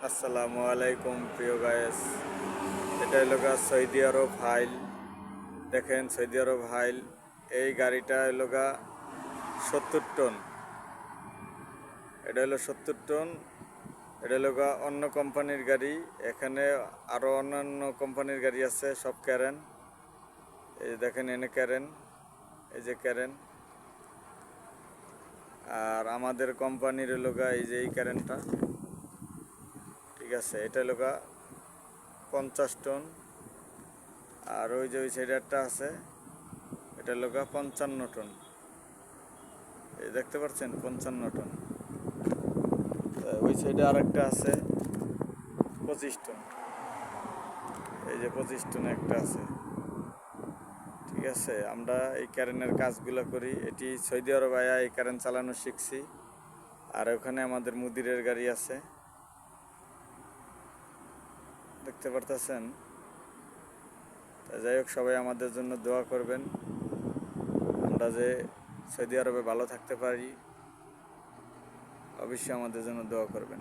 আসসালামু আলাইকুম প্রিয় গায়েস। এটা হলো সৌদি আরব হাইল। দেখেন সৌদি আরব হাইল। এই গাড়িটা হলো 70 টন। এটা হলো 70 টন। এটা হলো অন্য কোম্পানির গাড়ি। এখানে আরও অন্যান্য কোম্পানির গাড়ি আছে, সব ক্যারেন। এই যে দেখেন এনে ক্যারেন, এই যে ক্যারেন। আর আমাদের কোম্পানির হলো এই যে এই ক্যারেনটা, ঠিক আছে। এটা হলো 50 টন। আর ওই যে ওই সাইডে একটা আছে, এটা হলো 55 টন। এই দেখতে পাচ্ছেন 55 টন। ওই সাইডে আরেকটা আছে 25 টন। এই যে 25 টন একটা আছে, ঠিক আছে। আমরা এই কারেন্টের কাজগুলো করি। এটি সৌদি আরব আয়া এই কারেন্ট চালানো শিখছি। আর ওখানে আমাদের মুদিরের গাড়ি আছে, দেখতে পারতেছেন। যাই হোক, সবাই আমাদের জন্য দোয়া করবেন, আমরা যে সৌদি আরবে ভালো থাকতে পারি। অবশ্যই আমাদের জন্য দোয়া করবেন।